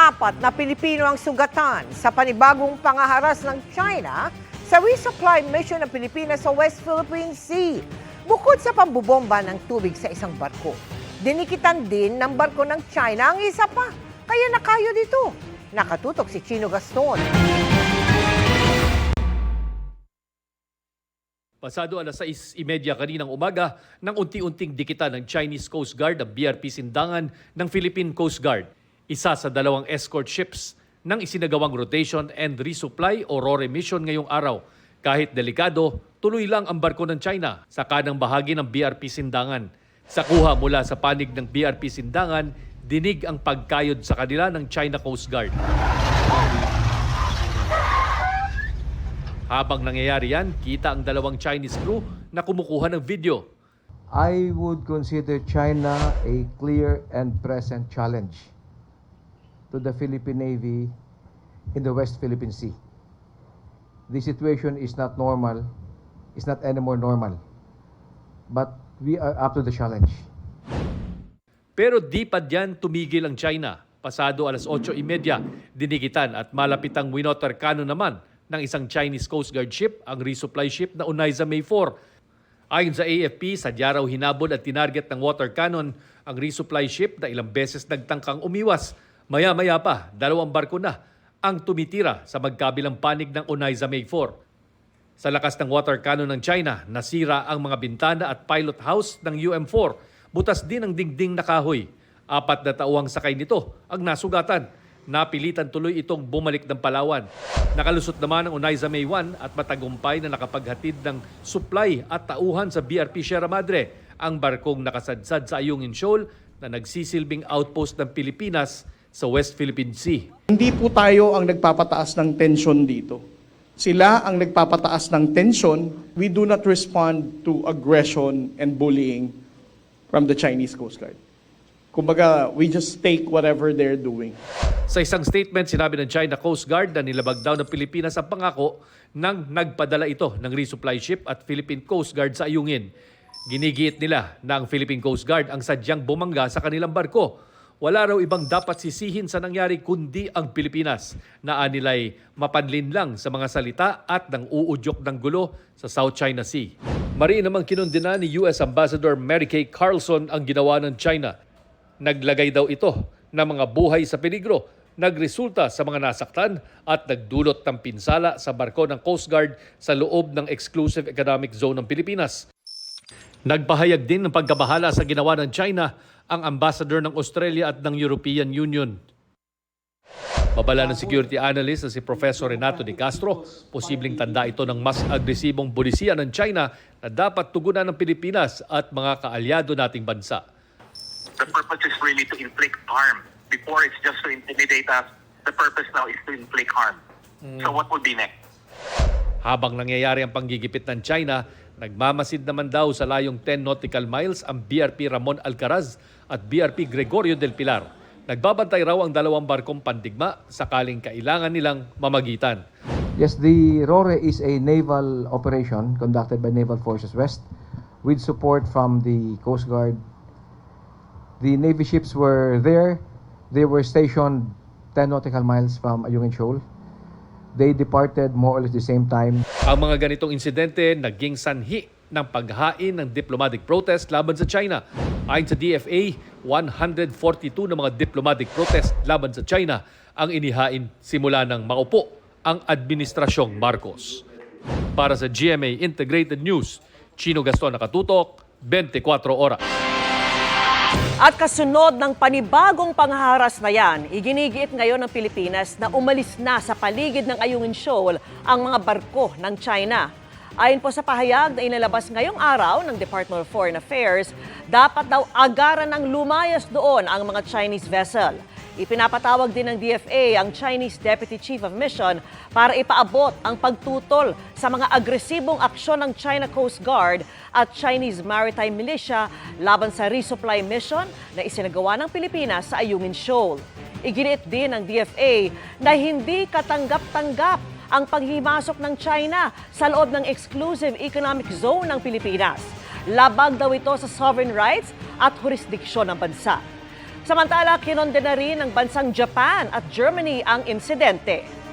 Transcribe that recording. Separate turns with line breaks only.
Apat na Pilipino ang sugatan sa panibagong pangaharas ng China sa resupply mission ng Pilipinas sa West Philippine Sea. Bukod sa pambubomba ng tubig sa isang barko, dinikitan din ng barko ng China ang isa pa. Kaya nakayo dito. Nakatutok si Chino Gaston.
Pasado alas 6:30 kaninang umaga nang unti-unting dikitan ng Chinese Coast Guard ang BRP Sindangan ng Philippine Coast Guard. Isa sa dalawang escort ships ng isinagawang rotation and resupply o RORE mission ngayong araw. Kahit delikado, tuloy lang ang barko ng China sa kanang bahagi ng BRP Sindangan. Sa kuha mula sa panig ng BRP Sindangan, dinig ang pagkayod sa kanila ng China Coast Guard. Habang nangyayari yan, kita ang dalawang Chinese crew na kumukuha ng video.
I would consider China a clear and present challenge to the Philippine Navy in the West Philippine Sea. The situation is not normal, is not anymore normal, but we are up to the challenge.
Pero di pa diyan tumigil ang China. Pasado alas 8:30, dinikitan at malapitang winotter cannon naman ng isang Chinese Coast Guard ship, ang resupply ship na Onaiza May 4. Ayon sa AFP, sadya raw hinabol at tinarget ng water cannon ang resupply ship na ilang beses nagtangkang umiwas. Maya-maya pa, dalawang barko na ang tumitira sa magkabilang panig ng Onaiza May 4. Sa lakas ng water cannon ng China, nasira ang mga bintana at pilot house ng UM4. Butas din ang dingding na kahoy. 4 na tauhang sakay nito ang nasugatan. Napilitan tuloy itong bumalik ng Palawan. Nakalusot naman ang Onaiza May 1 at matagumpay na nakapaghatid ng supply at tauhan sa BRP Sierra Madre, ang barkong nakasadsad sa Ayungin Shoal na nagsisilbing outpost ng Pilipinas sa West Philippine Sea.
Hindi po tayo ang nagpapataas ng tensyon dito. Sila ang nagpapataas ng tensyon. We do not respond to aggression and bullying from the Chinese Coast Guard. Kumbaga, we just take whatever they're doing.
Sa isang statement, sinabi ng China Coast Guard na nilabag daw ng Pilipinas ang pangako nang nagpadala ito ng resupply ship at Philippine Coast Guard sa Ayungin. Ginigiit nila na ang Philippine Coast Guard ang sadyang bumangga sa kanilang barko. Wala raw ibang dapat sisihin sa nangyari kundi ang Pilipinas na anilay mapanlin lang sa mga salita at nang uudyok ng gulo sa South China Sea. Mariin namang kinundina ni US Ambassador Mary Kay Carlson ang ginawa ng China. Naglagay daw ito ng mga buhay sa peligro, nagresulta sa mga nasaktan at nagdulot ng pinsala sa barko ng Coast Guard sa loob ng Exclusive Economic Zone ng Pilipinas. Nagpahayag din ng pagkabahala sa ginawa ng China ang ambassador ng Australia at ng European Union. Babala ng security analyst na si Professor Renato de Castro, posibleng tanda ito ng mas agresibong bulisiya ng China na dapat tugunan ng Pilipinas at mga kaalyado nating bansa.
The purpose is really to inflict harm. Before it's just to intimidate us, the purpose now is to inflict harm. So what would be next?
Habang nangyayari ang panggigipit ng China, nagmamasid naman daw sa layong 10 nautical miles ang BRP Ramon Alcaraz at BRP Gregorio del Pilar. Nagbabantay raw ang dalawang barkong pandigma sakaling kailangan nilang mamagitan.
Yes, the RORE is a naval operation conducted by Naval Forces West with support from the Coast Guard. The Navy ships were there. They were stationed 10 nautical miles from Ayungin Shoal. They departed more or less the same time.
Ang mga ganitong insidente naging sanhi ng paghain ng diplomatic protest laban sa China. Ayon sa DFA, 142 na mga diplomatic protest laban sa China ang inihain simula ng maupo ang Administrasyong Marcos. Para sa GMA Integrated News, Chino Gaston, nakatutok, 24 oras.
At kasunod ng panibagong panghaharas na yan, iginigiit ngayon ng Pilipinas na umalis na sa paligid ng Ayungin Shoal ang mga barko ng China. Ayon po sa pahayag na inilabas ngayong araw ng Department of Foreign Affairs, dapat daw agaran ng lumayas doon ang mga Chinese vessel. Ipinapatawag din ng DFA ang Chinese Deputy Chief of Mission para ipaabot ang pagtutol sa mga agresibong aksyon ng China Coast Guard at Chinese Maritime Militia laban sa resupply mission na isinagawa ng Pilipinas sa Ayungin Shoal. Iginiit din ng DFA na hindi katanggap-tanggap ang paghimasok ng China sa loob ng Exclusive Economic Zone ng Pilipinas. Labag daw ito sa sovereign rights at jurisdiksyon ng bansa. Samantala, kinondena rin ng bansang Japan at Germany ang insidente.